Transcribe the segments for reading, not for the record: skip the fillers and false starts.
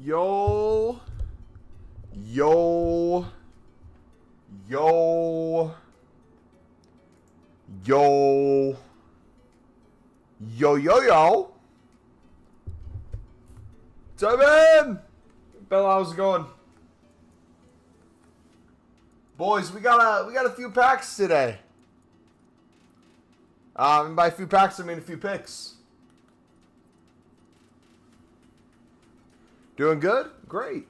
Yo. Yo. Yo. Yo. Yo, yo, yo. What's up, man? Bella, how's it going? Boys, we got a few packs today. And by a few packs, I mean a few picks. Doing good? Great.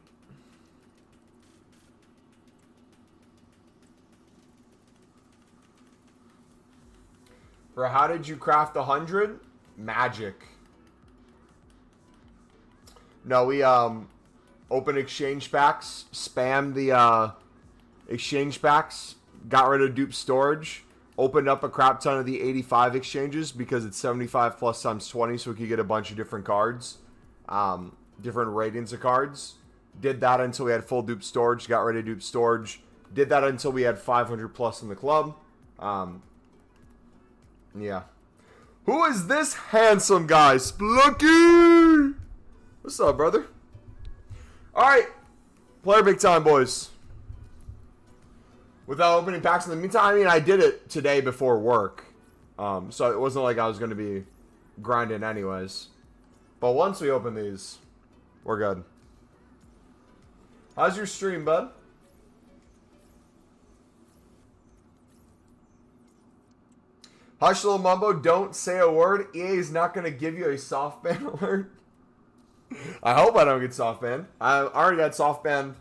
For how did you craft 100? Magic. No, we opened exchange packs, spammed the exchange packs, got rid of dupe storage, opened up a crap ton of the 85 exchanges because it's 75 plus times 20, so we could get a bunch of different cards, different ratings of cards. Did that until we had full dupe storage, got rid of dupe storage. Did that until we had 500 plus in the club. Yeah. Who is this handsome guy? Splunky! What's up, brother? Alright. Player big time, boys. Without opening packs in the meantime, I mean, I did it today before work. So it wasn't like I was going to be grinding anyways. But once we open these, we're good. How's your stream, bud? Hush, little Mumbo, don't say a word. EA is not going to give you a soft ban alert. I hope I don't get soft banned. I already got soft banned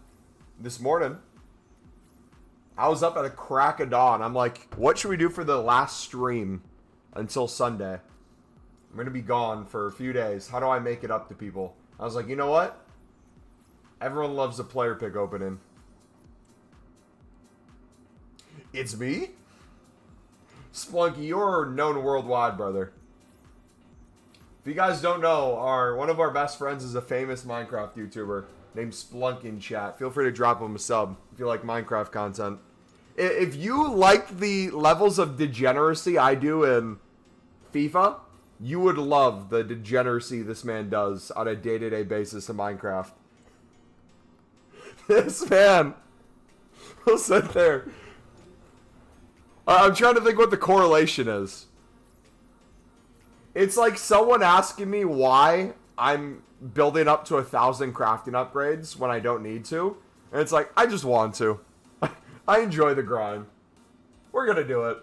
this morning. I was up at a crack of dawn. I'm like, what should we do for the last stream until Sunday? I'm going to be gone for a few days. How do I make it up to people? I was like, you know what? Everyone loves a player pick opening. It's me? Splunky, you're known worldwide, brother. If you guys don't know, one of our best friends is a famous Minecraft YouTuber named Splunk in chat. Feel free to drop him a sub if you like Minecraft content. If you like the levels of degeneracy I do in FIFA, you would love the degeneracy this man does on a day-to-day basis in Minecraft. This man will sit there. I'm trying to think what the correlation is. It's like someone asking me why I'm building up to 1,000 crafting upgrades when I don't need to. And it's like, I just want to. I enjoy the grind. We're going to do it.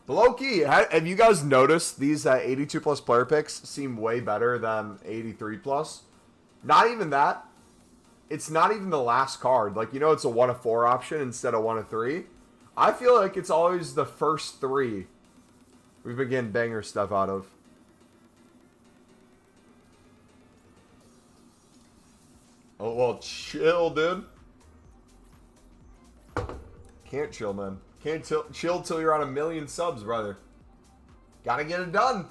But low-key, have you guys noticed these 82 plus player picks seem way better than 83 plus? Not even that. It's not even the last card. Like, you know, it's a 1 of 4 option instead of 1 of 3. I feel like it's always the first 3 we've been getting banger stuff out of. Oh, well, chill, dude. Can't chill, man. Can't chill till you're on 1 million subs, brother. Gotta get it done.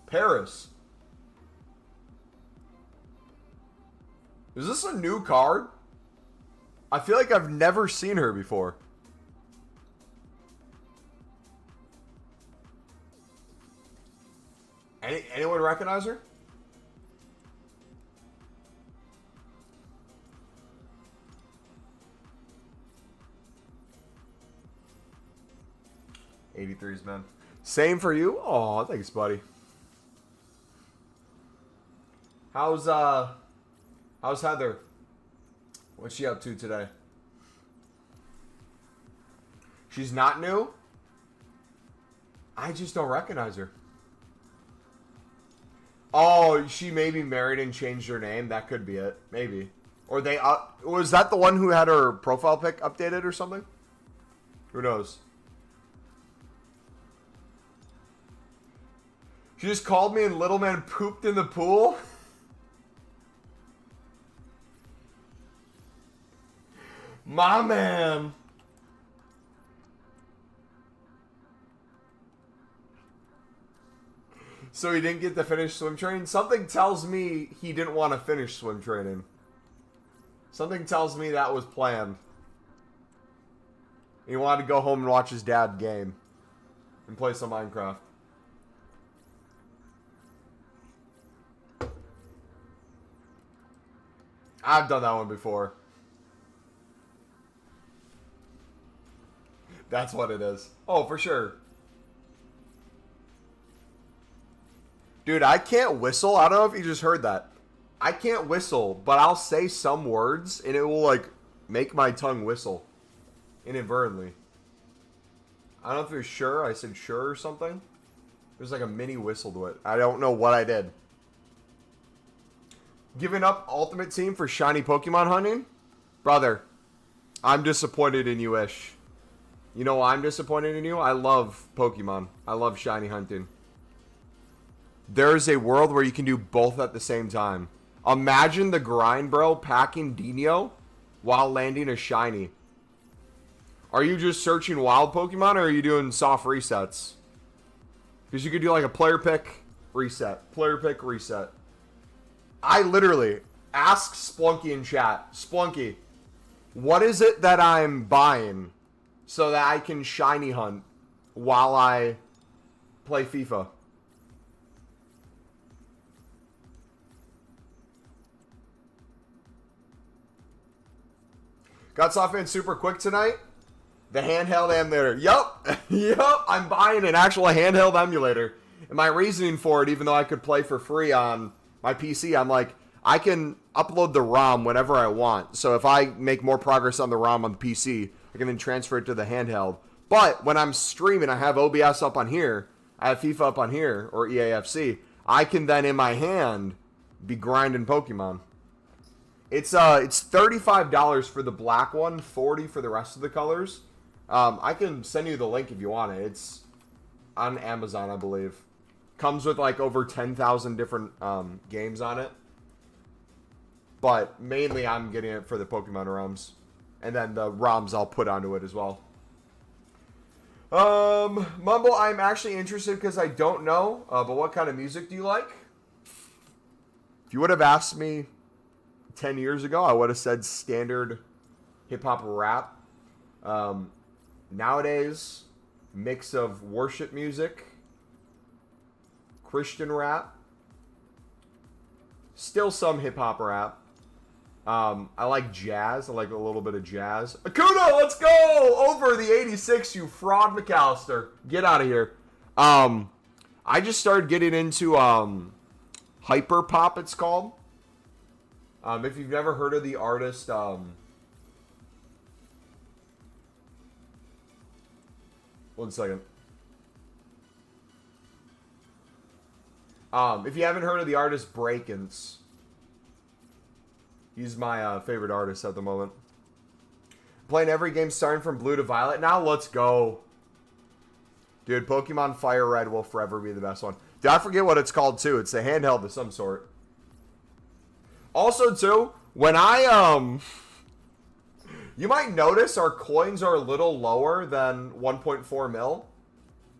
Paris. Is this a new card? I feel like I've never seen her before. Anyone recognize her? '83s, man. Same for you. Oh, thanks, buddy. How's Heather? What's she up to today? She's not new? I just don't recognize her. Oh, she may be married and changed her name. That could be it. Maybe. Or they was that the one who had her profile pic updated or something? Who knows? She just called me and little man pooped in the pool? My man. So he didn't get to finish swim training? Something tells me he didn't want to finish swim training. Something tells me that was planned. He wanted to go home and watch his dad game. And play some Minecraft. I've done that one before. That's what it is. Oh, for sure. Dude, I can't whistle. I don't know if you just heard that. I can't whistle, but I'll say some words and it will like make my tongue whistle inadvertently. I don't know if you're sure. I said sure or something. There's like a mini whistle to it. I don't know what I did. Giving up Ultimate Team for shiny Pokemon hunting? Brother, I'm disappointed in you, Ish. You know why I'm disappointed in you? I love Pokemon. I love shiny hunting. There's a world where you can do both at the same time. Imagine the grind, bro, packing Dino while landing a shiny. Are you just searching wild Pokemon or are you doing soft resets? Because you could do like a player pick, reset. Player pick, reset. I literally ask Splunky in chat. Splunky, what is it that I'm buying so that I can shiny hunt while I play FIFA? Got Softman super quick tonight. The handheld emulator. Yup. Yup. I'm buying an actual handheld emulator. And my reasoning for it, even though I could play for free on my PC, I'm like, I can upload the ROM whenever I want. So if I make more progress on the ROM on the PC, I can then transfer it to the handheld. But when I'm streaming, I have OBS up on here. I have FIFA up on here, or EAFC. I can then, in my hand, be grinding Pokemon. It's $35 for the black one, $40 for the rest of the colors. I can send you the link if you want it. It's on Amazon, I believe. Comes with like over 10,000 different games on it. But mainly I'm getting it for the Pokemon ROMs. And then the ROMs I'll put onto it as well. Mumbo, I'm actually interested because I don't know. But what kind of music do you like? If you would have asked me 10 years ago, I would have said standard hip-hop rap. Nowadays, mix of worship music, Christian rap, still some hip-hop rap. I like jazz. I like a little bit of jazz. Akuda, let's go! Over the 86, you fraud McAllister. Get out of here. I just started getting into hyper pop, it's called. If you've never heard of the artist, one second. If you haven't heard of the artist Breakins, he's my favorite artist at the moment. Playing every game starting from blue to violet. Now let's go. Dude, Pokemon Fire Red will forever be the best one. Did I forget what it's called too? It's a handheld of some sort. Also too, when I you might notice our coins are a little lower than 1.4 mil.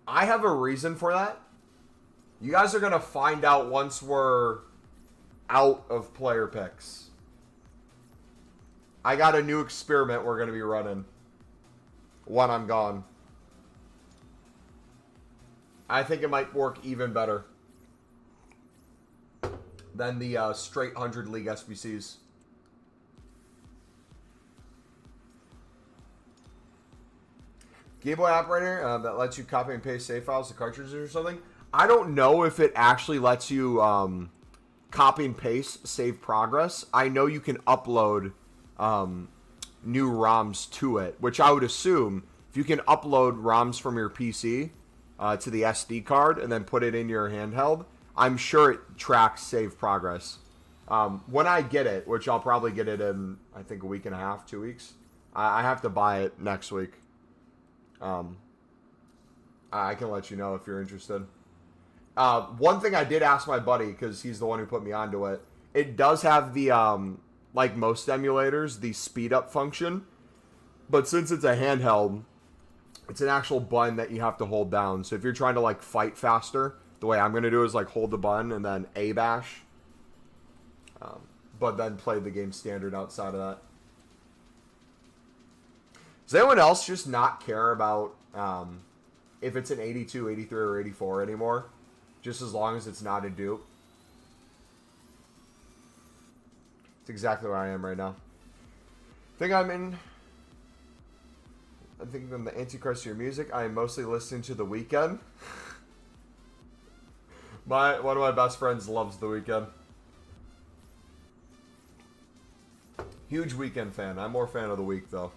I have a reason for that. You guys are going to find out once we're out of player picks. I got a new experiment we're going to be running when I'm gone. I think it might work even better than the straight 100 League SBCs. Game Boy operator that lets you copy and paste save files to cartridges or something. I don't know if it actually lets you copy and paste save progress. I know you can upload new ROMs to it, which I would assume if you can upload ROMs from your PC to the SD card and then put it in your handheld, I'm sure it tracks save progress. When I get it, which I'll probably get it in, I think, a week and a half, 2 weeks. I have to buy it next week. I can let you know if you're interested. One thing I did ask my buddy, because he's the one who put me onto it, it does have the, like most emulators, the speed up function. But since it's a handheld, it's an actual button that you have to hold down. So if you're trying to like fight faster, the way I'm going to do is like hold the button and then A bash. But then play the game standard outside of that. Does anyone else just not care about if it's an 82, 83, or 84 anymore? Just as long as it's not a dupe. It's exactly where I am right now. I think I'm the Antichrist to your music. I am mostly listening to The Weeknd. One of my best friends loves The Weeknd. Huge Weeknd fan. I'm more fan of The Week, though.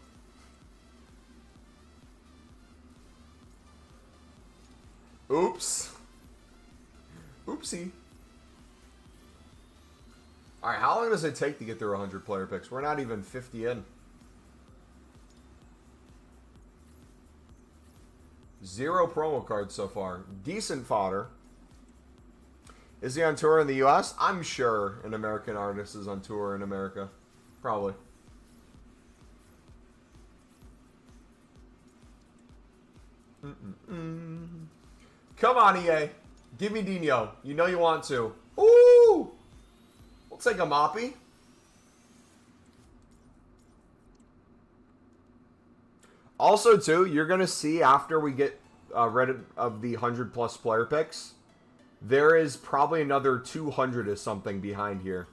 Oops. Oopsie. Alright, how long does it take to get through 100 player picks? We're not even 50 in. 0 promo cards so far. Decent fodder. Is he on tour in the U.S.? I'm sure an American artist is on tour in America. Probably. Come on, EA. Give me Dino. You know you want to. Ooh! We'll take a moppy. Also, too, you're going to see after we get rid of the 100-plus player picks, there is probably another 200 or something behind here.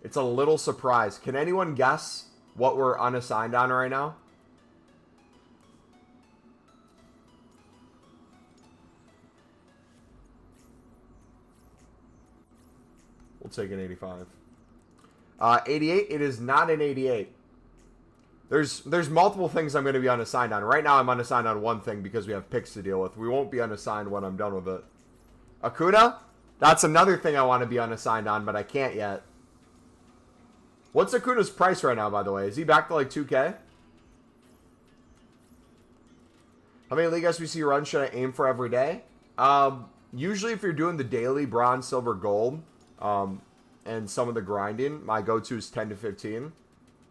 It's a little surprise. Can anyone guess what we're unassigned on right now? We'll take an 85. 88, it is not an 88. There's multiple things I'm going to be unassigned on. Right now I'm unassigned on one thing because we have picks to deal with. We won't be unassigned when I'm done with it. Acuna? That's another thing I want to be unassigned on, but I can't yet. What's Acuna's price right now, by the way? Is he back to like 2K? How many League SBC runs should I aim for every day? Usually if you're doing the daily bronze, silver, gold, and some of the grinding, my go-to is 10 to 15.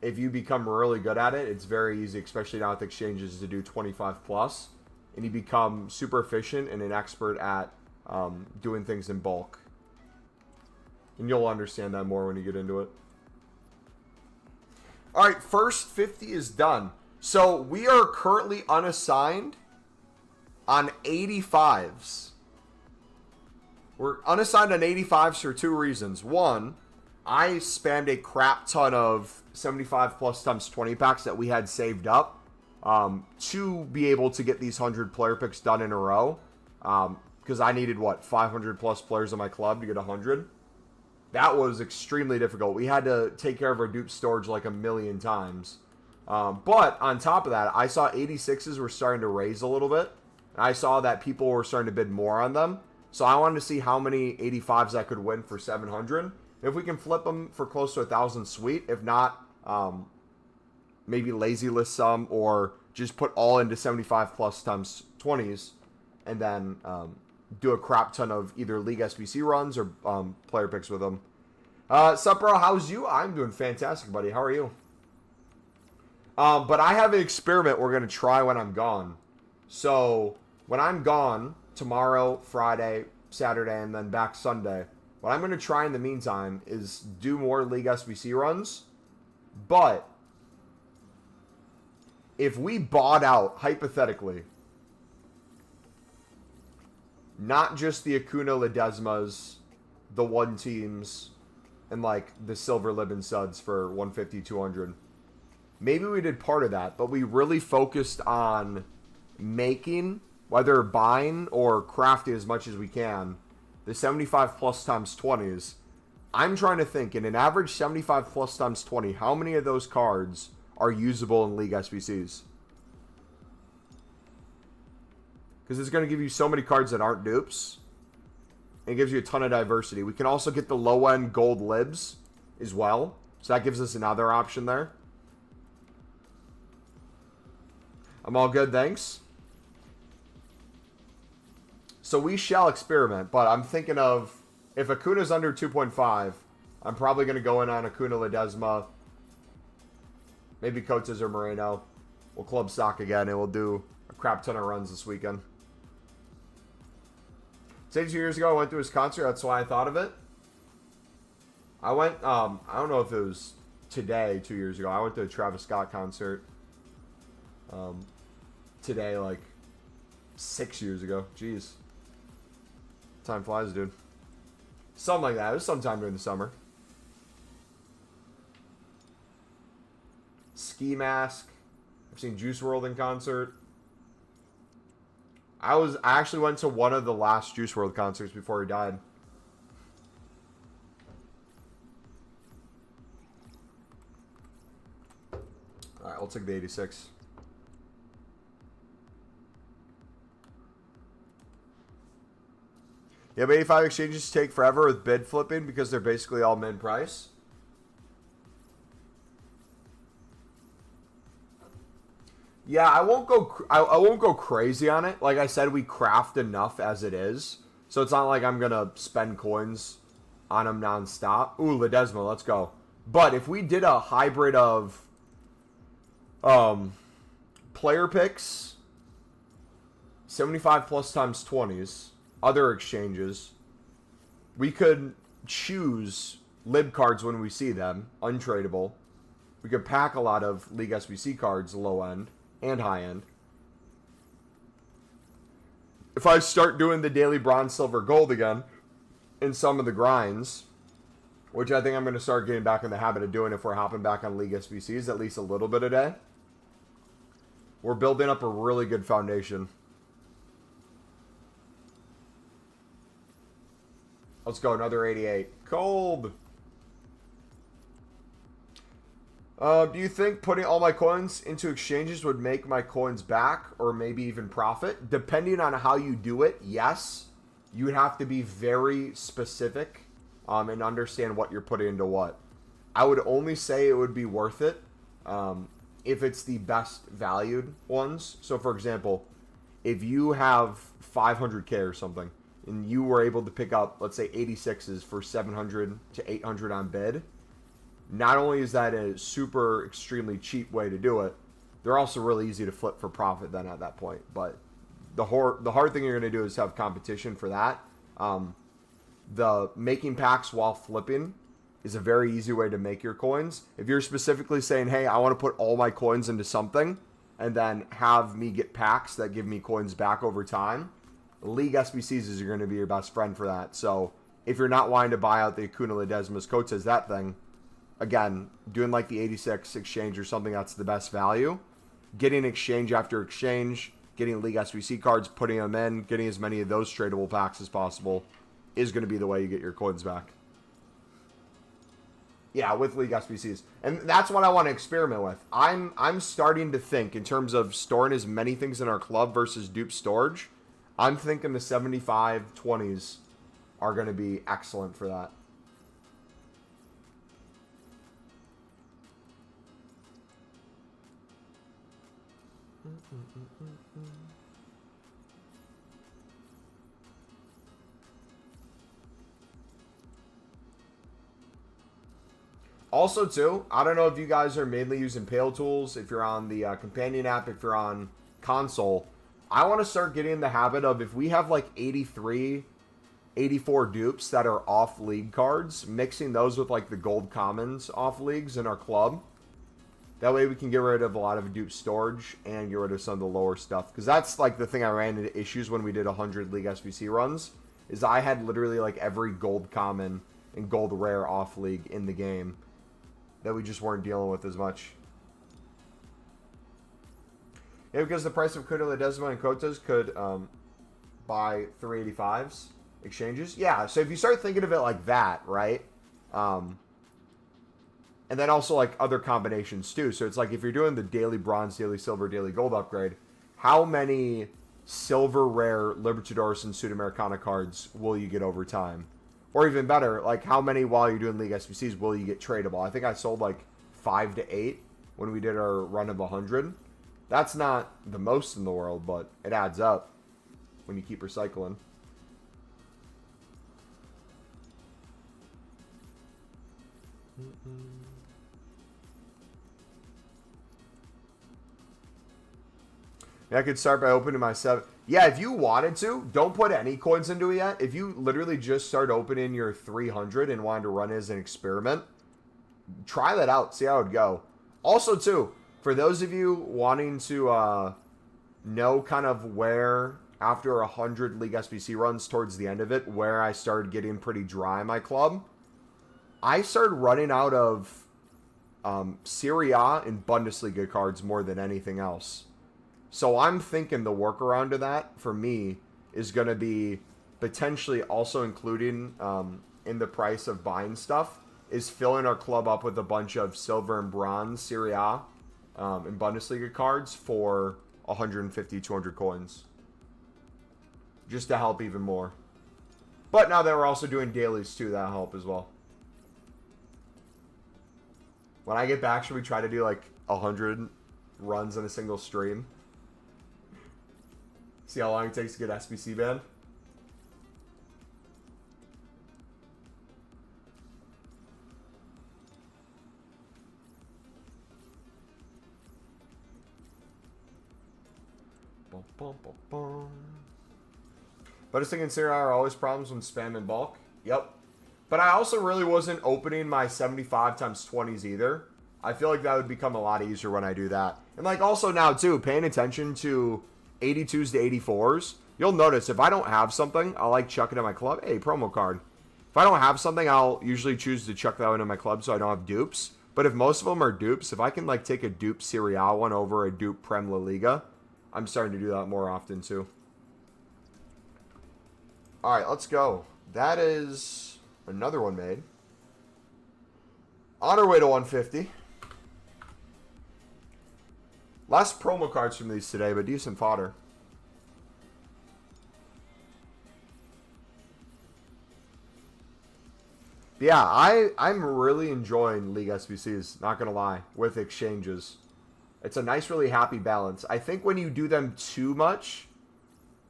If you become really good at it, it's very easy, especially now with exchanges, to do 25 plus. And you become super efficient and an expert at doing things in bulk. And you'll understand that more when you get into it. Alright, first 50 is done. So we are currently unassigned on 85s. We're unassigned on 85s for two reasons. One, I spammed a crap ton of 75 plus times 20 packs that we had saved up to be able to get these 100 player picks done in a row. Because I needed, 500 plus players in my club to get 100. That was extremely difficult. We had to take care of our dupe storage like a million times. But on top of that, I saw 86s were starting to raise a little bit. And I saw that people were starting to bid more on them. So I wanted to see how many 85s I could win for 700. If we can flip them for close to 1,000, sweet. If not, maybe lazy list some or just put all into 75 plus times 20s. And then do a crap ton of either League SBC runs or player picks with them. Sup, bro? How's you? I'm doing fantastic, buddy. How are you? But I have an experiment we're going to try when I'm gone. So when I'm gone tomorrow, Friday, Saturday, and then back Sunday, what I'm going to try in the meantime is do more League SBC runs. But if we bought out, hypothetically, not just the Acuna Ledesmas, the one teams, and like the Silver Libin Suds for 150, 200. Maybe we did part of that, but we really focused on making, whether buying or crafting as much as we can, the 75 plus times 20s. I'm trying to think, in an average 75 plus times 20, how many of those cards are usable in League SBCs? Because it's going to give you so many cards that aren't dupes. And it gives you a ton of diversity. We can also get the low-end gold libs as well. So that gives us another option there. I'm all good, thanks. So we shall experiment. But I'm thinking of, if Acuna's under 2.5, I'm probably going to go in on Acuna Ledesma. Maybe Coates or Moreno. We'll club stock again and we'll do a crap ton of runs this weekend. Say 2 years ago, I went to his concert. That's why I thought of it. I went, I don't know if it was today, 2 years ago. I went to a Travis Scott concert. today, like 6 years ago. Jeez. Time flies, dude. Something like that. It was sometime during the summer. Ski Mask. I've seen Juice WRLD in concert. I actually went to one of the last Juice WRLD concerts before he died. Alright, I'll take the 86. Yeah, but 85 exchanges take forever with bid flipping because they're basically all mid price. Yeah, I won't go crazy on it. Like I said, we craft enough as it is. So it's not like I'm going to spend coins on them nonstop. Ooh, Ledesma, let's go. But if we did a hybrid of player picks, 75 plus times 20s, other exchanges, we could choose lib cards when we see them, untradeable. We could pack a lot of League SBC cards, low end and high end. If I start doing the daily bronze, silver, gold again in some of the grinds, which I think I'm going to start getting back in the habit of doing if we're hopping back on League SBCs at least a little bit a day, we're building up a really good foundation. Let's go, another 88. Cold. Do you think putting all my coins into exchanges would make my coins back or maybe even profit? Depending on how you do it, yes. You would have to be very specific and understand what you're putting into what. I would only say it would be worth it if it's the best valued ones. So, for example, if you have 500K or something and you were able to pick up, let's say, 86s for 700 to 800 on bid, not only is that a super extremely cheap way to do it, they're also really easy to flip for profit then at that point. But the hard thing you're going to do is have competition for that. The making packs while flipping is a very easy way to make your coins. If you're specifically saying, hey, I want to put all my coins into something and then have me get packs that give me coins back over time, League SBCs is going to be your best friend for that. So if you're not wanting to buy out the Acuna, Ledesma's, Coates, that thing, again, doing like the 86 exchange or something that's the best value, getting exchange after exchange, getting League SBC cards, putting them in, getting as many of those tradable packs as possible is going to be the way you get your coins back. Yeah, with League SBCs. And that's what I want to experiment with. I'm starting to think in terms of storing as many things in our club versus dupe storage. I'm thinking the 75 20s are going to be excellent for that. Also, too, I don't know if you guys are mainly using Pale Tools, if you're on the companion app, if you're on console. I want to start getting in the habit of, if we have like 83, 84 dupes that are off league cards, mixing those with like the gold commons off leagues in our club. That way we can get rid of a lot of dupe storage and get rid of some of the lower stuff. Because that's like the thing I ran into issues when we did 100 League SBC runs, is I had literally like every gold common and gold rare off league in the game that we just weren't dealing with as much. Yeah, because the price of Kuda, Ledesma, and Coates could buy 385s exchanges. Yeah, so if you start thinking of it like that, right? And then also like other combinations too. So it's like if you're doing the daily bronze, daily silver, daily gold upgrade, how many silver rare Libertadores and Sudamericana cards will you get over time? Or even better, like how many while you're doing League SBCs will you get tradable? I think I sold like 5 to 8 when we did our run of 100. That's not the most in the world, but it adds up when you keep recycling. Yeah, I could start by opening my 7. Yeah, if you wanted to, don't put any coins into it yet. If you literally just start opening your 300 and wanted to run it as an experiment, try that out. See how it would go. Also, too, For those of you wanting to know kind of where, after 100 League SBC runs towards the end of it, where I started getting pretty dry in my club, I started running out of Serie A and Bundesliga cards more than anything else. So I'm thinking the workaround to that, for me, is going to be potentially also including in the price of buying stuff, is filling our club up with a bunch of silver and bronze Serie A and Bundesliga cards for 150, 200 coins. Just to help even more. But now that we're also doing dailies too, that'll help as well. When I get back, should we try to do like 100 runs in a single stream? See how long it takes to get SBC banned? Bum, bum, bum, bum. But I was thinking Serie A are always problems when spam in bulk. Yep. But I also really wasn't opening my 75 times 20s either. I feel like that would become a lot easier when I do that. And like also now too, paying attention to 82s to 84s. You'll notice if I don't have something, I'll like chuck it in my club. Hey, promo card. If I don't have something, I'll usually choose to chuck that one in my club so I don't have dupes. But if most of them are dupes, if I can like take a dupe Serie A one over a dupe Prem La Liga, I'm starting to do that more often too. All right, let's go. That is another one made. On our way to 150. Less promo cards from these today, but decent fodder. Yeah, I'm really enjoying League SBCs, not going to lie, with exchanges. It's a nice, really happy balance. I think when you do them too much,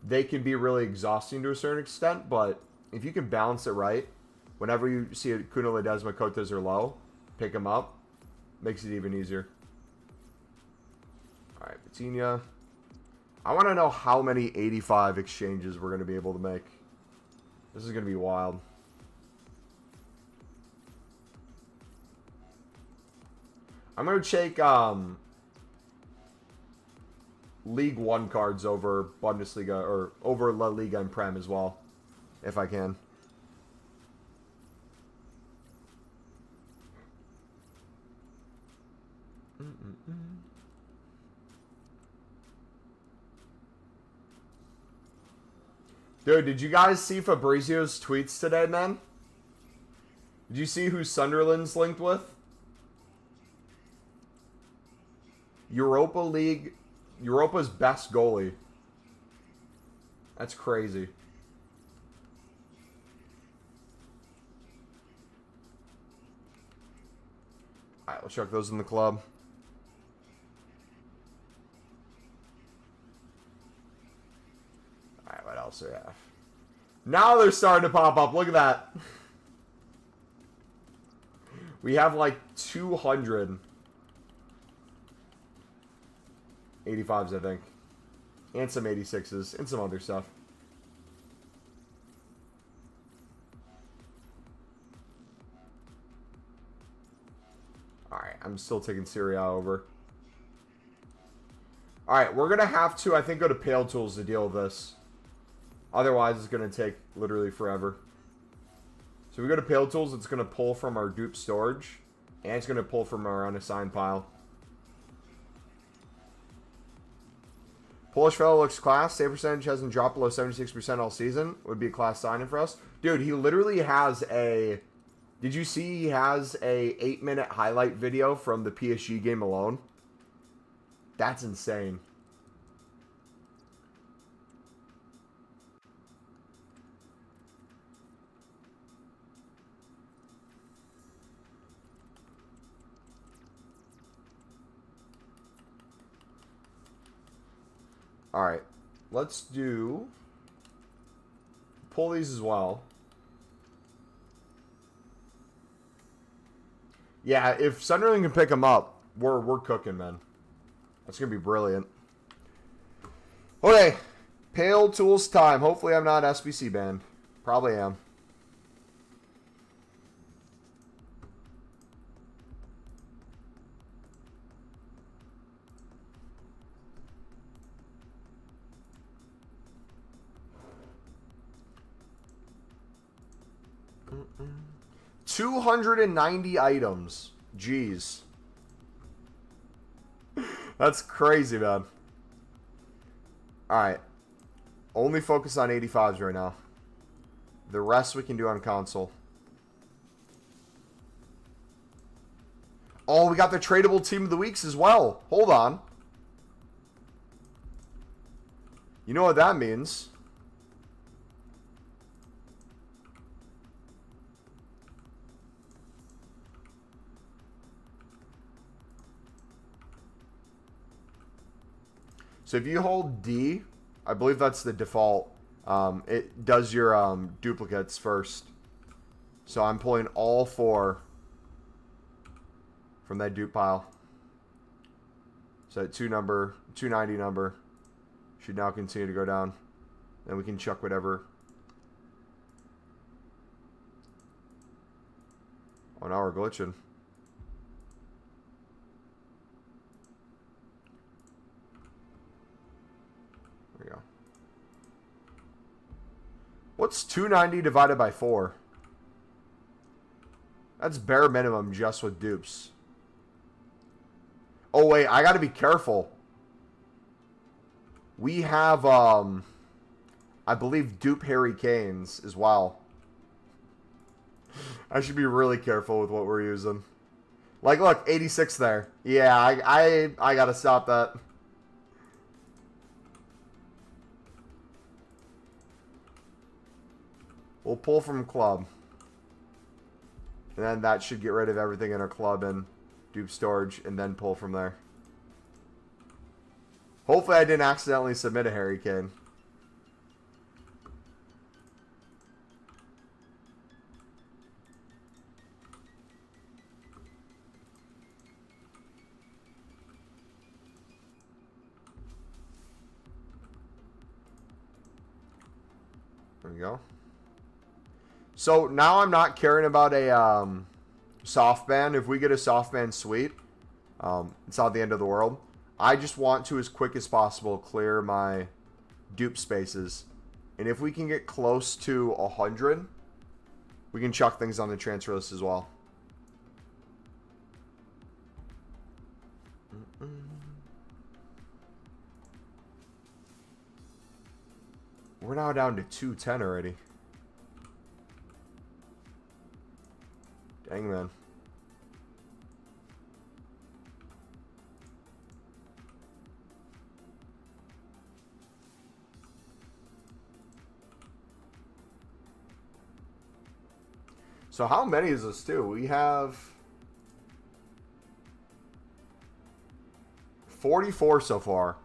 they can be really exhausting to a certain extent, but if you can balance it right, whenever you see a Kuno Ledesma Cotas are low, pick them up, makes it even easier. All right, Patiña. I want to know how many 85 exchanges we're going to be able to make. This is going to be wild. I'm going to take League 1 cards over Bundesliga or over La Liga and Prem as well, if I can. Dude, did you guys see Fabrizio's tweets today, man? Did you see who Sunderland's linked with? Europa League, Europa's best goalie. That's crazy. Alright, let's chuck those in the club. Alright, what else do we have? Now they're starting to pop up. Look at that. We have like 200 85s, I think. And some 86s. And some other stuff. Alright, I'm still taking Serie A over. Alright, we're going to have to, I think, go to Pale Tools to deal with this. Otherwise, it's going to take literally forever. So we go to Pale Tools, it's going to pull from our dupe storage. And it's going to pull from our unassigned pile. Polish fellow looks class. Save percentage hasn't dropped below 76% all season. Would be a class signing for us. Dude, he literally has a... Did you see he has a 8-minute highlight video from the PSG game alone? That's insane. Alright, let's do... Pull these as well. Yeah, if Sunderland can pick them up, we're cooking, man. That's going to be brilliant. Okay, Pale Tools time. Hopefully I'm not SBC banned. Probably am. 290 items. Jeez. That's crazy, man. Alright. Only focus on 85s right now. The rest we can do on console. Oh, we got the tradable team of the weeks as well. Hold on. You know what that means? So if you hold D, I believe that's the default. It does your duplicates first. So I'm pulling all 4 from that dupe pile. So that 290 number should now continue to go down. Then we can chuck whatever. Oh, now we're glitching. There we go. What's 290 divided by 4? That's bare minimum just with dupes. Oh, wait. I got to be careful. We have, I believe, dupe Harry Kanes as well. I should be really careful with what we're using. Like, look, 86 there. Yeah, I got to stop that. We'll pull from club. And then that should get rid of everything in our club and dupe storage, and then pull from there. Hopefully I didn't accidentally submit a Harry Kane. There we go. So now I'm not caring about a soft ban. If we get a soft ban, sweet. It's not the end of the world. I just want to, as quick as possible, clear my dupe spaces. And if we can get close to 100, we can chuck things on the transfer list as well. We're now down to 210 already. Dang, man. So how many is this too? We have 44 so far.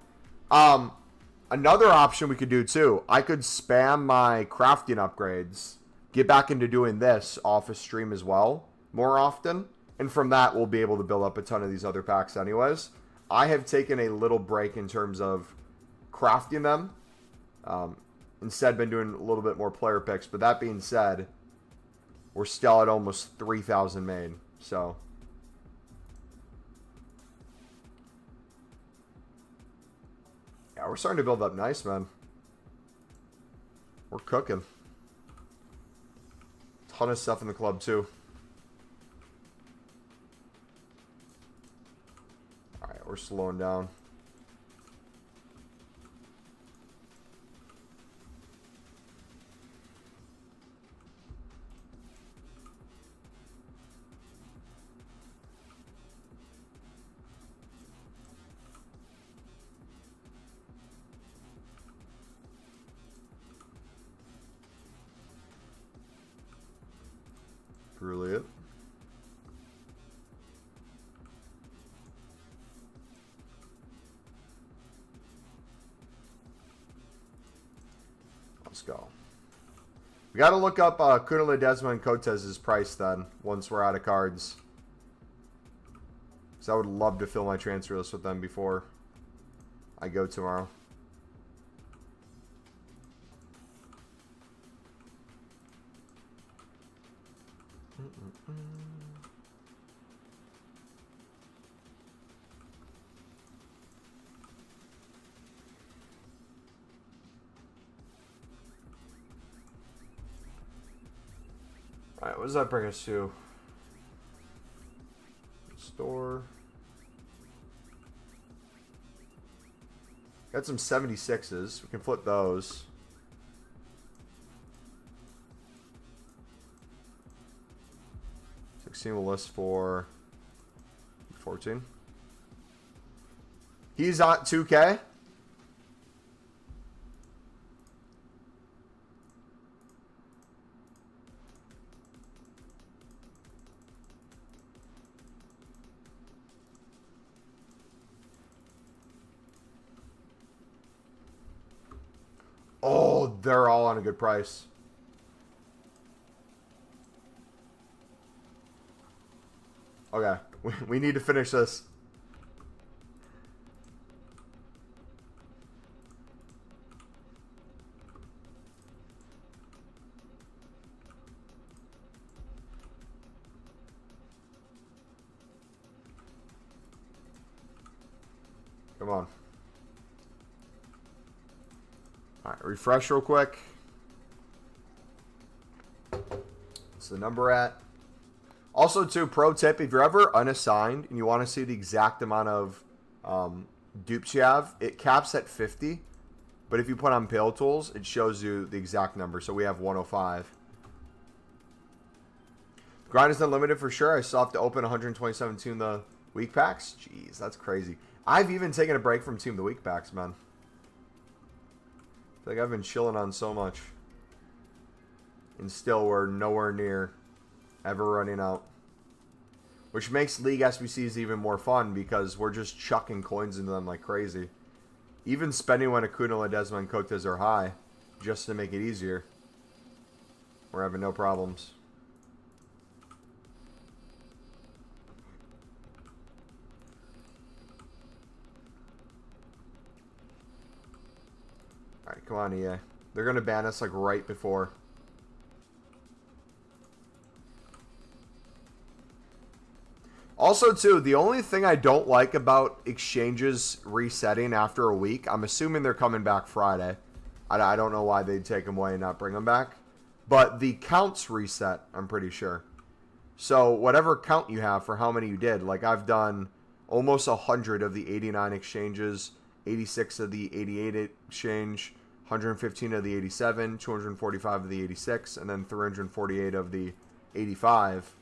Another option we could do too. I could spam my crafting upgrades, get back into doing this off a stream as well more often, and from that we'll be able to build up a ton of these other packs anyways. I have taken a little break in terms of crafting them. Instead been doing a little bit more player picks, but that being said, we're still at almost 3,000 made, so yeah, we're starting to build up nice, man. We're cooking. Ton of stuff in the club too. Alright, we're slowing down. Brilliant. Let's go. We got to look up Kuna Ledesma and Cortez's price then, once we're out of cards. Because I would love to fill my transfer list with them before I go tomorrow. Alright, what does that bring us to? Store. Got some 76s. We can flip those. Will list for 14. He's on 2K. Oh, they're all on a good price. Okay, we need to finish this. Come on. All right, refresh real quick. What's the number at? Also, too, pro tip, if you're ever unassigned and you want to see the exact amount of dupes you have, it caps at 50. But if you put on Pale Tools, it shows you the exact number. So we have 105. The grind is unlimited for sure. I still have to open 127 Team of the Week packs. Jeez, that's crazy. I've even taken a break from Team of the Week packs, man. I feel like I've been chilling on so much. And still, we're nowhere near ever running out. Which makes League SBCs even more fun because we're just chucking coins into them like crazy. Even spending when Acuna, Ledesma, and Cotes are high just to make it easier. We're having no problems. Alright, come on, EA. They're going to ban us like right before. Also, too, the only thing I don't like about exchanges resetting after a week, I'm assuming they're coming back Friday. I don't know why they'd take them away and not bring them back. But the counts reset, I'm pretty sure. So whatever count you have for how many you did, like I've done almost 100 of the 89 exchanges, 86 of the 88 exchange, 115 of the 87, 245 of the 86, and then 348 of the 85.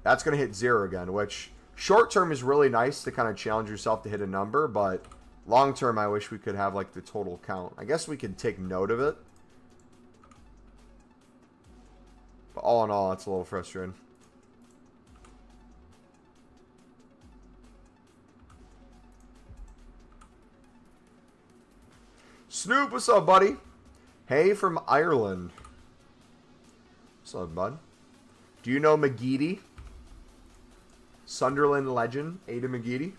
That's going to hit 0 again, which short term is really nice to kind of challenge yourself to hit a number, but long term I wish we could have like the total count. I guess we could take note of it. But all in all, that's a little frustrating. Snoop, what's up, buddy? Hey from Ireland. What's up, bud? Do you know McGeady? Sunderland legend, Ada McGeady.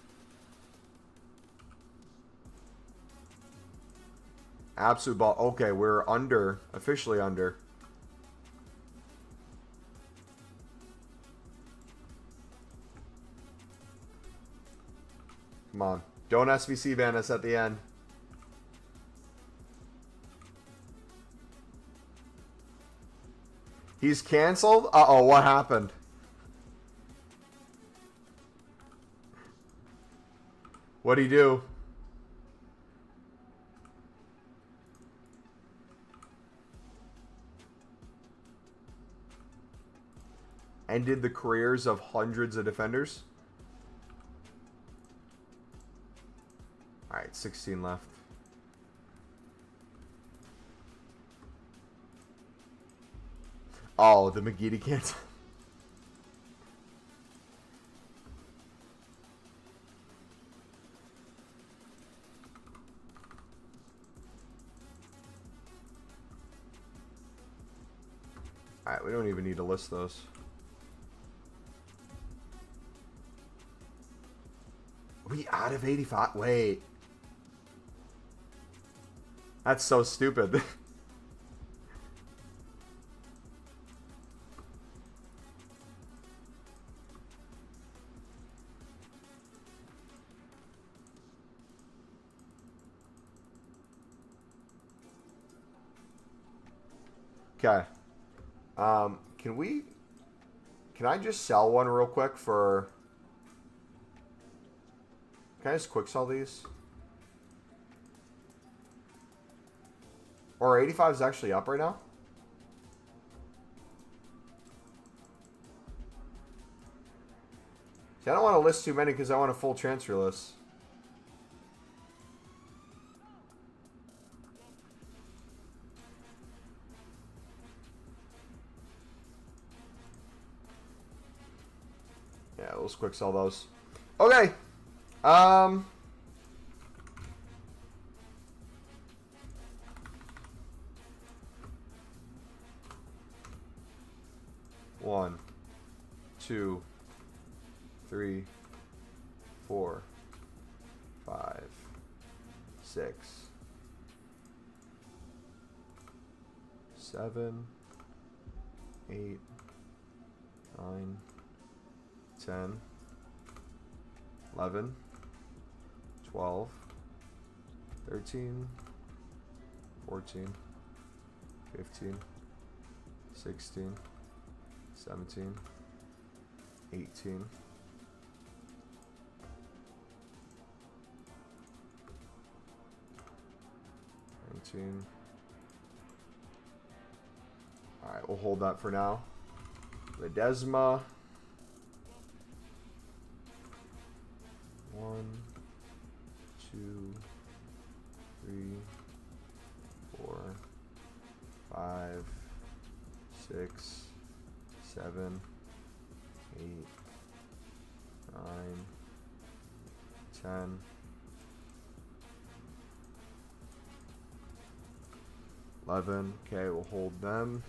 Absolute ball. Okay, we're under. Officially under. Come on. Don't SVC ban us at the end. He's canceled? Uh-oh, what happened? What'd he do? Ended the careers of hundreds of defenders? Alright, 16 left. Oh, the McGeady cancel. Alright, we don't even need to list those. Are we out of 85? Wait. That's so stupid. Okay. Can we Can I just sell one real quick for... Can I just quick sell these? Or 85 is actually up right now? See, I don't want to list too many because I want a full transfer list. Yeah, let's quick sell those. Okay. One, two, 3, 4, 5, 6, 7, 8, 9, 10, 11, 12, 13, 14, 15, 16, 17, 18, 19. Alright, we'll hold that for now. Ledesma. 1, 2, 3, 4, 5, 6, 7, 8, 9, 10. 11. Okay, we'll hold them.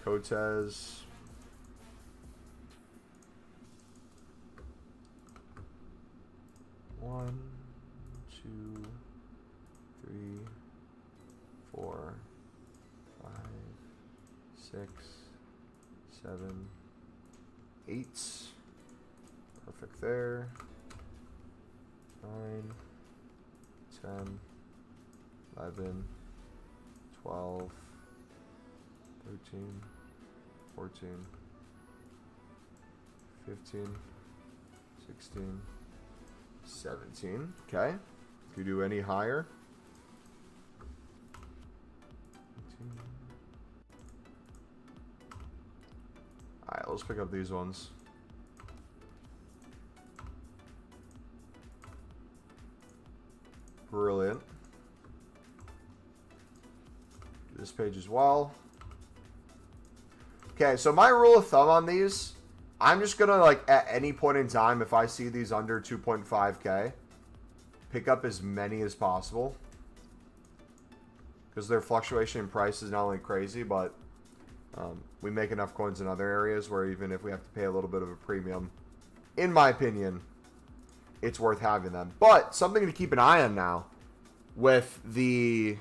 Cotes. One, 2, 3, 4, 5, 6, 7, 8. Perfect there. 9, 10, 11, 12, 13, 14, 15, 16, 17. Okay. If you do any higher. 18. Alright, let's pick up these ones. Brilliant. Do this page as well. Okay, so my rule of thumb on these, I'm just going to, like, at any point in time, if I see these under 2.5K, pick up as many as possible. Because their fluctuation in price is not only crazy, but we make enough coins in other areas where even if we have to pay a little bit of a premium, in my opinion, it's worth having them. But something to keep an eye on now with the...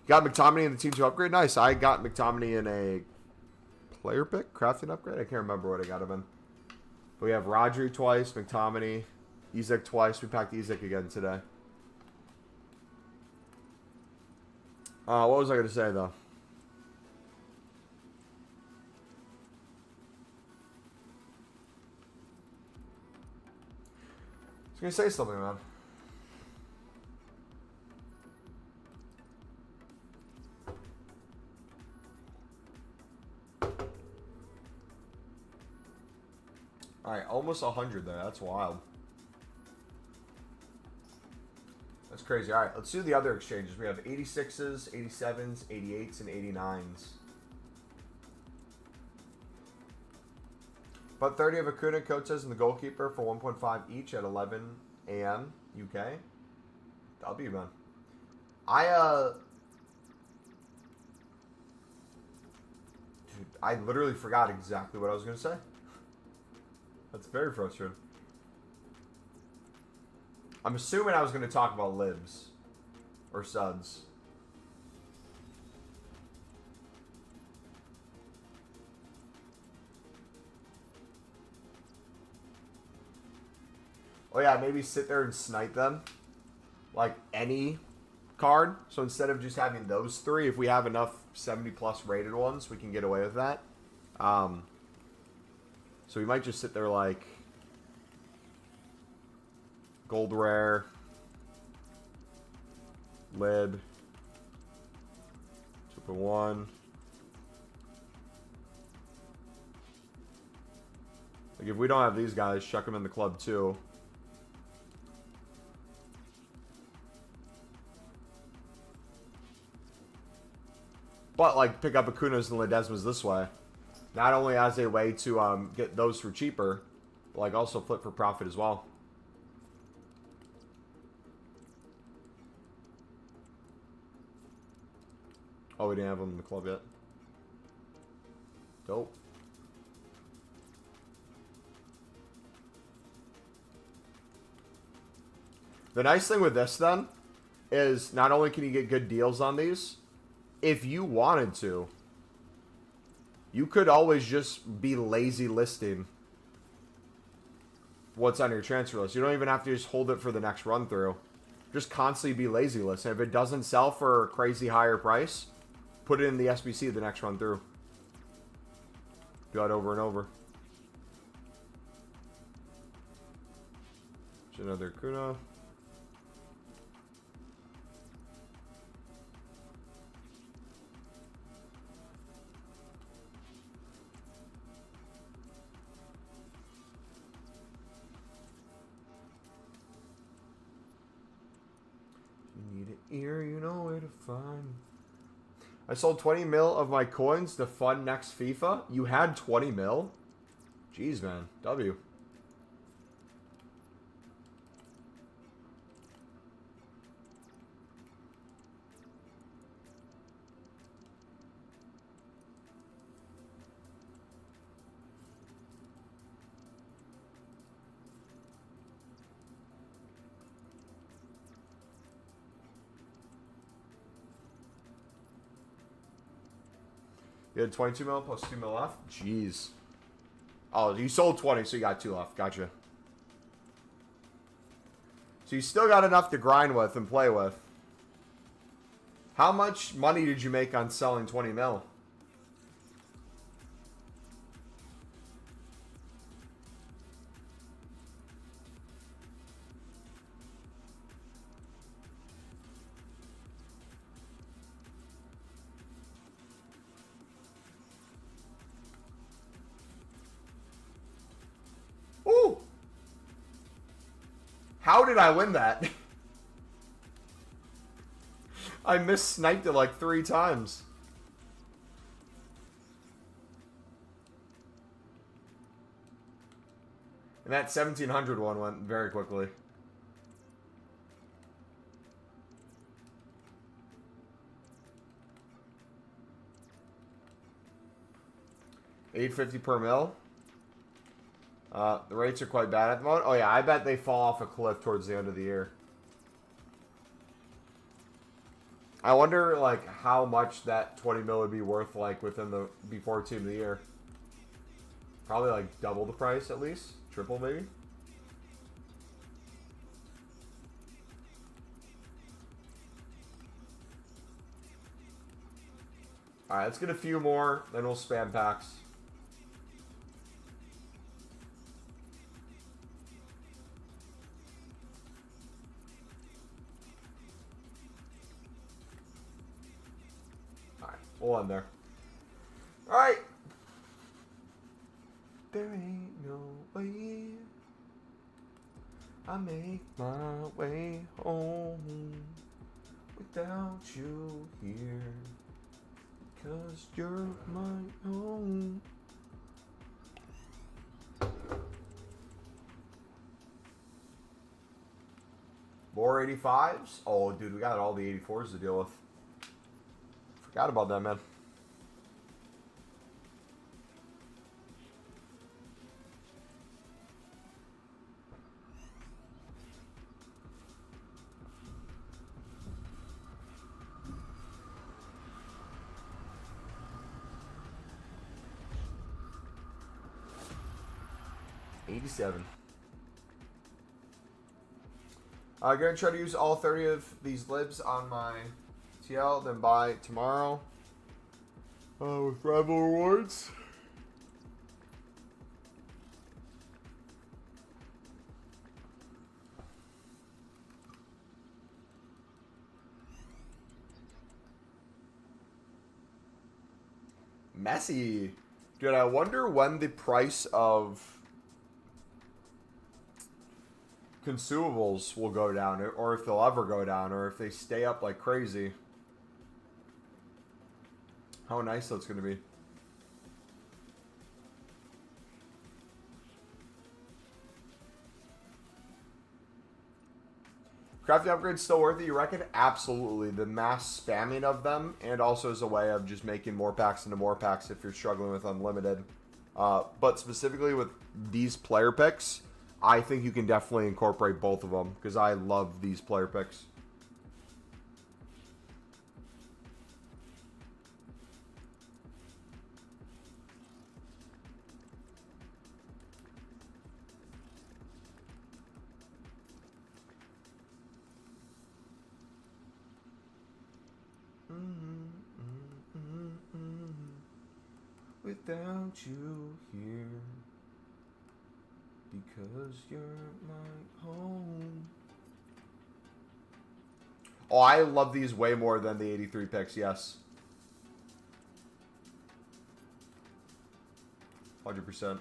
Got McTominay in the Team 2 upgrade? Nice. I got McTominay in a player pick? Crafting upgrade? I can't remember what I got him in. But we have Rodri twice, McTominay, Isak twice. We packed Isak again today. What was I going to say, though? I was going to say something, man. Alright, almost 100 there. That's wild. That's crazy. Alright, let's do the other exchanges. We have 86s, 87s, 88s, and 89s. But 30 of Acuna, Coates, and the goalkeeper for 1.5 each at 11 a.m. UK. W, man. Dude, I literally forgot exactly what I was going to say. That's very frustrating. I'm assuming I was going to talk about libs. Or suds. Oh yeah, maybe sit there and snipe them. Like any card. So instead of just having those three, if we have enough 70 plus rated ones, we can get away with that. So we might just sit there like gold rare, lib, 2.1. Like if we don't have these guys, chuck them in the club too. But like pick up Acunas and Ledesmas this way. Not only as a way to get those for cheaper, but like also flip for profit as well. Oh, we didn't have them in the club yet. Dope. The nice thing with this then is not only can you get good deals on these, if you wanted to, you could always just be lazy listing what's on your transfer list. You don't even have to just hold it for the next run through. Just constantly be lazy list. And if it doesn't sell for a crazy higher price, put it in the SBC the next run through. Do that over and over. There's another Kuna. Need an ear, you know where to find. I sold 20 mil of my coins to fund next FIFA. You had 20 mil? Jeez, man. W. You had 22 mil plus 2 mil left? Jeez. Oh, you sold 20, so you got 2 left. Gotcha. So you still got enough to grind with and play with. How much money did you make on selling 20 mil? Ooh! How did I win that? I missniped it like 3 times. And that 1700 one went very quickly. $8.50 per mil. The rates are quite bad at the moment. Oh yeah, I bet they fall off a cliff towards the end of the year. I wonder like how much that 20 mil would be worth like within the before team of the year. Probably like double the price at least, triple maybe. All right, let's get a few more, then we'll spam packs. We'll end there. Alright. There ain't no way I make my way home without you here, 'cause you're my own. More 85s? Oh, dude, we got all the 84s to deal with. Forgot about that, man. $87. I'm going to try to use all 30 of these libs on my TL, then buy tomorrow with rival rewards. Messi. Dude, I wonder when the price of consumables will go down, or if they'll ever go down, or if they stay up like crazy. How nice that's going to be. Crafting upgrades still worth it, you reckon? Absolutely. The mass spamming of them, and also as a way of just making more packs into more packs if you're struggling with unlimited. But specifically with these player picks, I think you can definitely incorporate both of them, because I love these player picks. Without you here, because you're my home. Oh, I love these way more than the 83 picks, yes. 100%.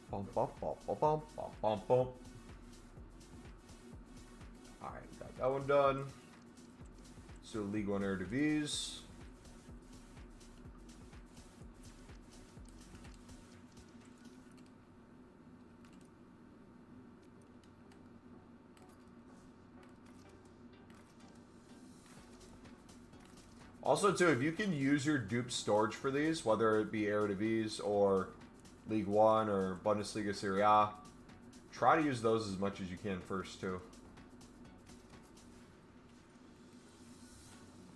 Bum, bum, bum, bum, bum, bum, bum, bum. Alright, got that one done. So League One Eredivisie. Also, too, if you can use your dupe storage for these, whether it be Eredivisie or League One or Bundesliga Serie A, try to use those as much as you can first, too.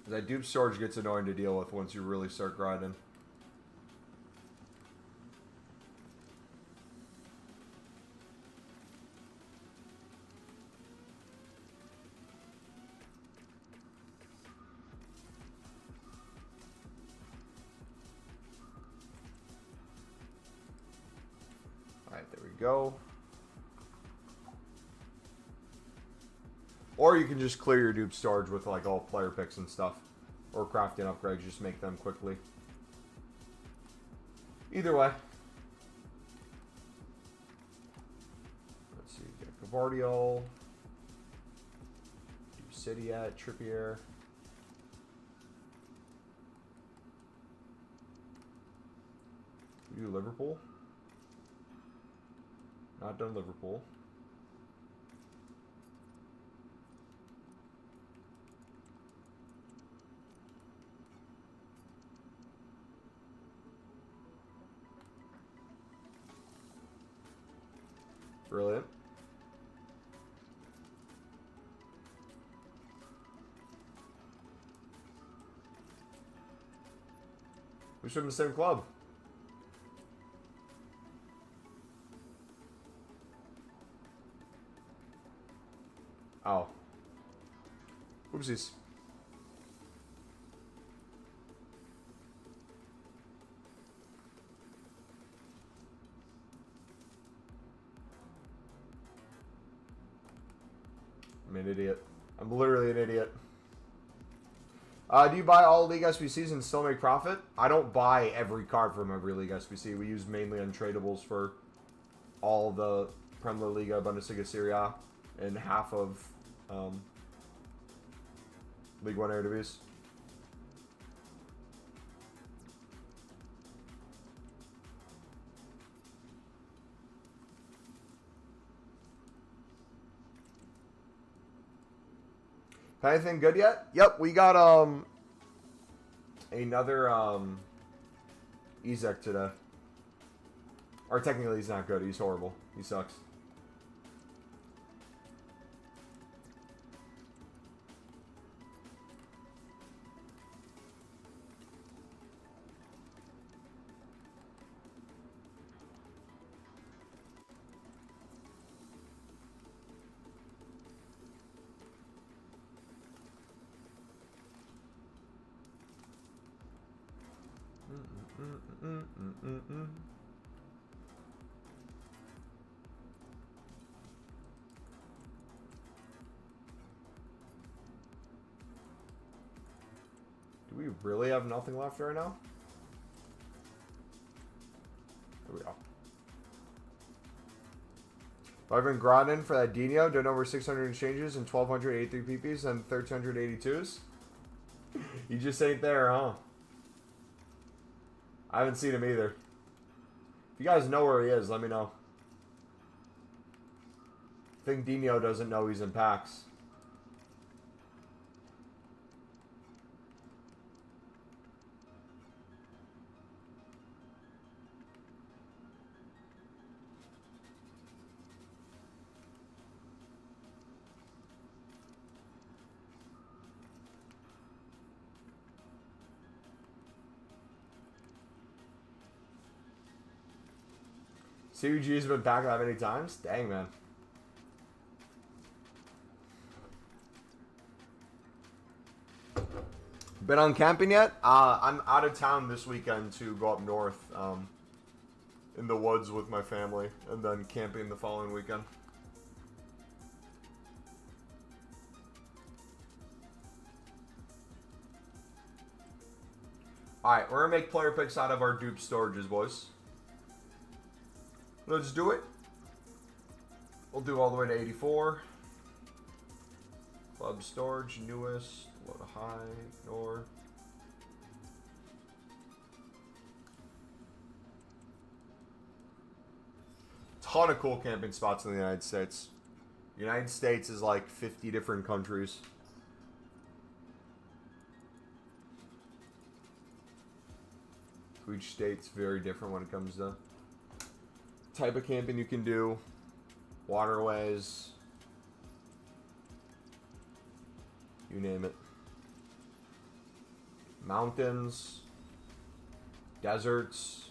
That dupe storage gets annoying to deal with once you really start grinding. Alright, there we go. Or you can just clear your dupe storage with like all player picks and stuff. Or crafting upgrades, just make them quickly. Either way. Let's see, get Gavardiol. Do City at Trippier. We do Liverpool. Not done Liverpool. Brilliant. We should have the same club. Oh. Oopsies. I'm an idiot. I'm literally an idiot. Do you buy all League SBCs and still make profit? I don't buy every card from every League SBC. We use mainly untradables for all the Premier Liga, Bundesliga, Serie A, and half of League One Eredivisie. Anything good yet? Yep, we got another Ezek today. Or technically he's not good, he's horrible. He sucks. Do we really have nothing left right now? There we go. Ivan Grodin for that Dino. Done over 600 exchanges and 1,283 PPs and 1,382s. He just ain't there, huh? I haven't seen him either. If you guys know where he is, let me know. I think Dino doesn't know he's in packs. CUG's been back that many times? Dang, man. Been on camping yet? I'm out of town this weekend to go up north in the woods with my family, and then camping the following weekend. Alright, we're going to make player picks out of our dupe storages, boys. Let's do it. We'll do all the way to 84. Club storage, newest, low to high, ignore. Ton of cool camping spots in the United States. The United States is like 50 different countries. Each state's very different when it comes to type of camping you can do, waterways, you name it. Mountains, deserts.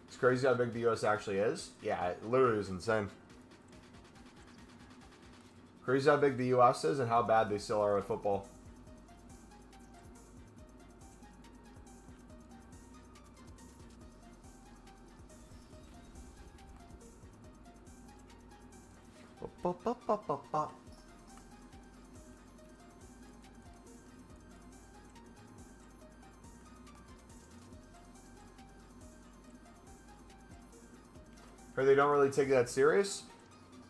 It's crazy how big the US actually is. Yeah, it literally is insane. Crazy how big the US is and how bad they still are at football. Or they don't really take that serious.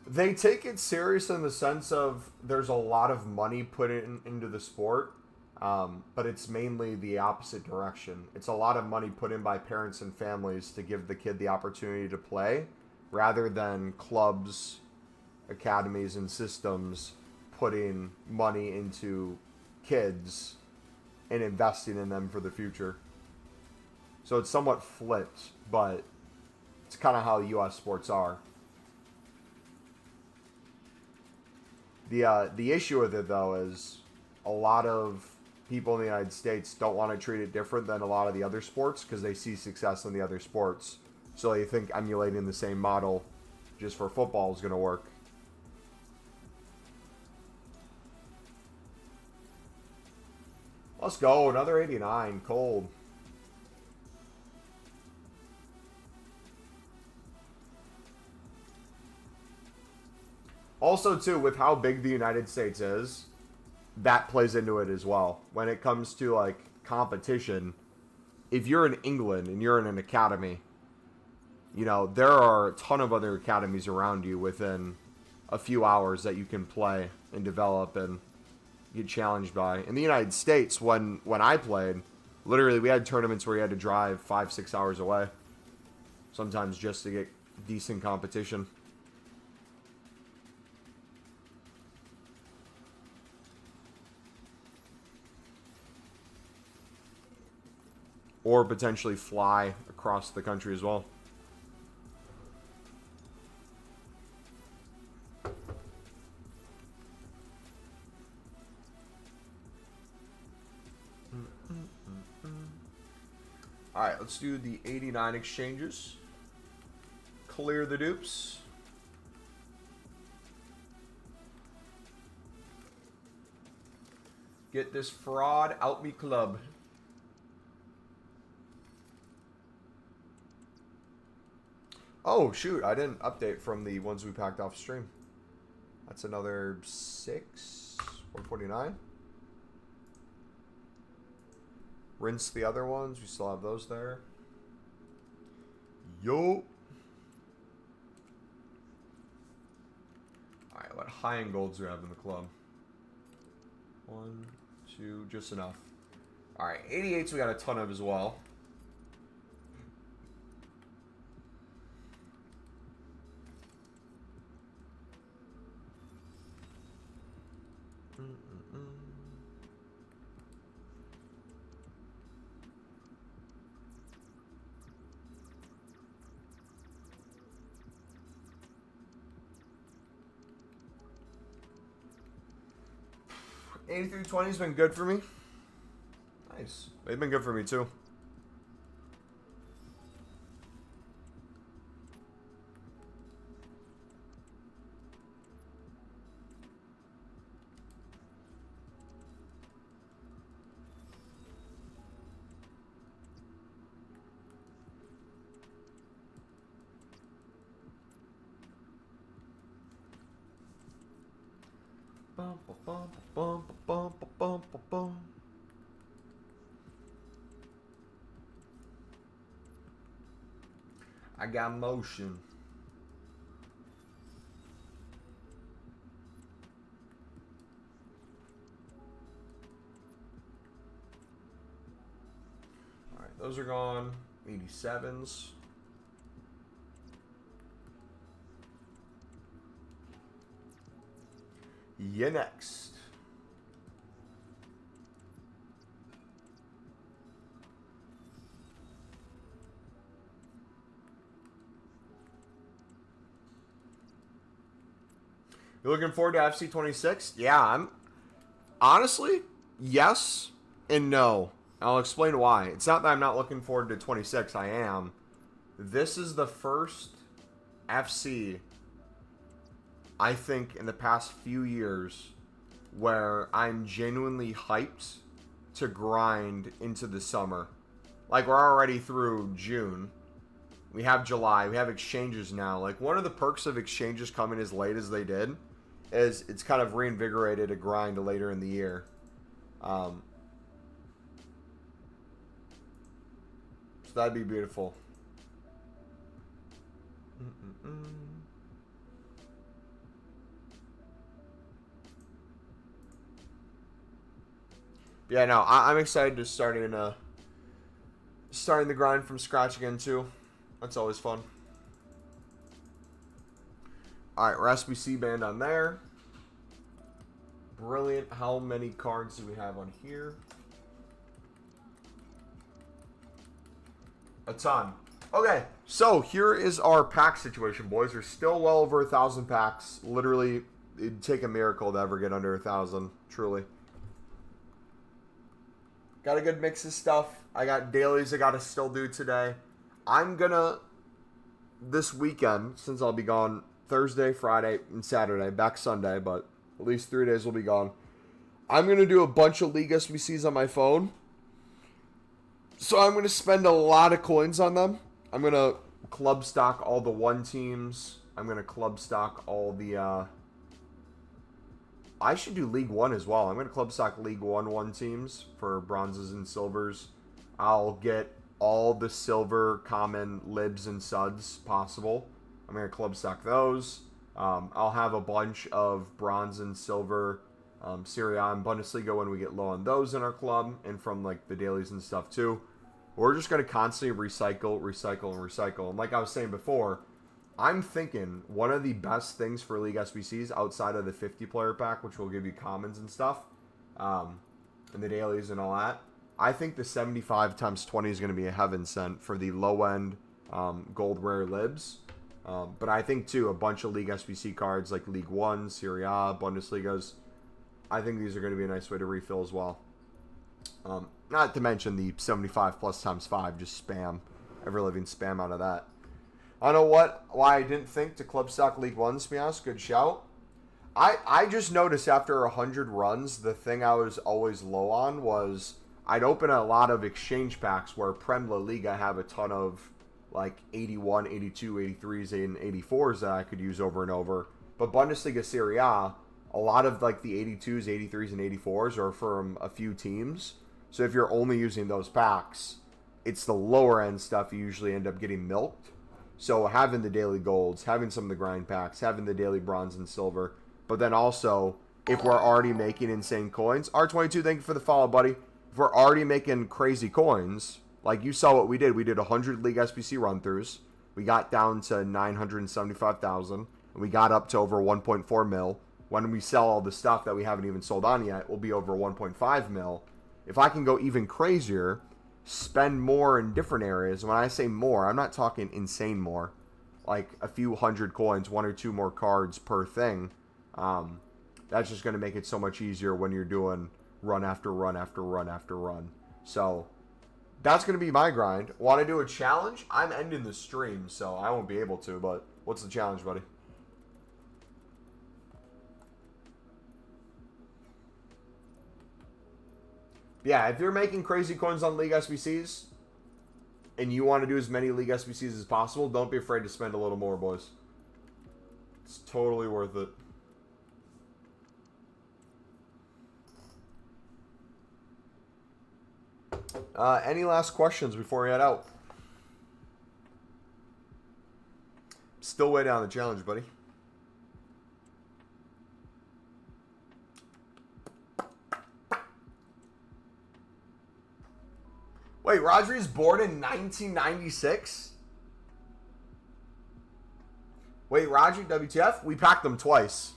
They take it serious in the sense of there's a lot of money put into the sport, but it's mainly the opposite direction. It's a lot of money put in by parents and families to give the kid the opportunity to play, rather than clubs, academies, and systems putting money into kids and investing in them for the future. So it's somewhat flipped, but it's kind of how U.S. sports are. The issue with it, though, is a lot of people in the United States don't want to treat it different than a lot of the other sports because they see success in the other sports. So they think emulating the same model just for football is going to work. Let's go. Another 89. Cold. Also, too, with how big the United States is, that plays into it as well. When it comes to, like, competition, if you're in England and you're in an academy, you know, there are a ton of other academies around you within a few hours that you can play and develop and get challenged by. In the United States, when I played, literally we had tournaments where you had to drive 5-6 hours away, sometimes just to get decent competition. Or potentially fly across the country as well. Alright, let's do the 89 exchanges. Clear the dupes. Get this fraud out me club. Oh, shoot. I didn't update from the ones we packed off stream. That's another 6. 149. Rinse the other ones. We still have those there. Yo. Alright, what high-end golds do we have in the club? 1, 2, just enough. Alright, 88s we got a ton of as well. $83.20's been good for me. Nice. They've been good for me too. I got motion. All right, those are gone. 87s. Yeah, next. You looking forward to FC26? Yeah, I'm honestly, yes and no. I'll explain why. It's not that I'm not looking forward to 26. I am. This is the first FC, I think, in the past few years where I'm genuinely hyped to grind into the summer. Like, we're already through June. We have July. We have exchanges now. Like, one of the perks of exchanges coming as late as they did is it's kind of reinvigorated a grind later in the year. So that'd be beautiful. Yeah, no, I'm excited to starting the grind from scratch again too. That's always fun. All right, SBC band on there. Brilliant. How many cards do we have on here? A ton. Okay, so here is our pack situation, boys. We're still well over 1,000 packs. Literally, it'd take a miracle to ever get under 1,000, truly. Got a good mix of stuff. I got dailies I got to still do today. I'm going to, this weekend, since I'll be gone Thursday, Friday, and Saturday, back Sunday, but at least 3 days will be gone. I'm going to do a bunch of League SBCs on my phone. So I'm going to spend a lot of coins on them. I'm going to club stock all the 1 teams. I'm going to club stock all the, I should do League 1 as well. I'm going to club stock League 1 teams for bronzes and silvers. I'll get all the silver, common, libs, and suds possible. I'm going to club stock those. I'll have a bunch of bronze and silver Serie A and Bundesliga when we get low on those in our club, and from like the dailies and stuff too. We're just going to constantly recycle. And like I was saying before, I'm thinking one of the best things for League SBCs outside of the 50-player pack, which will give you commons and stuff, and the dailies and all that, I think the 75 times 20 is going to be a heaven sent for the low-end gold rare libs. But I think, too, a bunch of League SBC cards like League 1, Serie A, Bundesligas, I think these are going to be a nice way to refill as well. Not to mention the 75 plus times 5, just spam. Ever-living spam out of that. I don't know why I didn't think to club stock League 1s, to be honest. Good shout. I just noticed after 100 runs, the thing I was always low on was I'd open a lot of exchange packs where Prem La Liga have a ton of like 81, 82, 83s, and 84s that I could use over and over. But Bundesliga Serie A, a lot of like the 82s, 83s, and 84s are from a few teams. So if you're only using those packs, it's the lower end stuff you usually end up getting milked. So having the daily golds, having some of the grind packs, having the daily bronze and silver, but then also if we're already making insane coins, R22, thank you for the follow, buddy. If we're already making crazy coins, like you saw what we did 100 League SBC run-throughs. We got down to 975,000, and we got up to over 1.4 mil. When we sell all the stuff that we haven't even sold on yet, we'll be over 1.5 mil. If I can go even crazier, spend more in different areas. When I say more, I'm not talking insane more. Like a few hundred coins, 1 or 2 more cards per thing. That's just going to make it so much easier when you're doing run after run after run after run. So that's going to be my grind. Want to do a challenge? I'm ending the stream, so I won't be able to, but what's the challenge, buddy? Yeah, if you're making crazy coins on League SBCs and you want to do as many League SBCs as possible, don't be afraid to spend a little more, boys. It's totally worth it. Any last questions before we head out? Still way down the challenge, buddy. Wait, Rodri's born in 1996? Wait, Rodri, WTF? We packed them twice.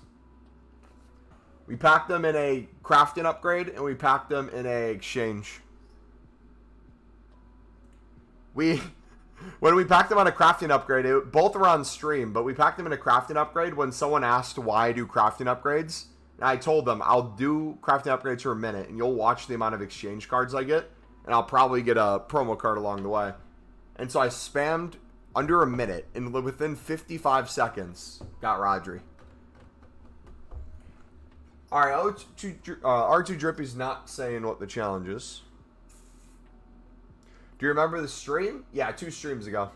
We packed them in a crafting upgrade, and we packed them in a exchange. When we packed them on a crafting upgrade, both were on stream, but we packed them in a crafting upgrade when someone asked why I do crafting upgrades. And I told them, I'll do crafting upgrades for a minute, and you'll watch the amount of exchange cards I get, and I'll probably get a promo card along the way. And so I spammed under a minute, and within 55 seconds, got Rodri. Alright, R2 Drippy's not saying what the challenge is. Do you remember the stream? Yeah, 2 streams ago.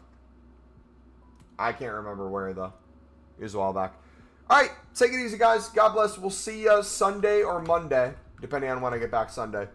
I can't remember where, though. It was a while back. Alright, take it easy, guys. God bless. We'll see you Sunday or Monday, depending on when I get back Sunday.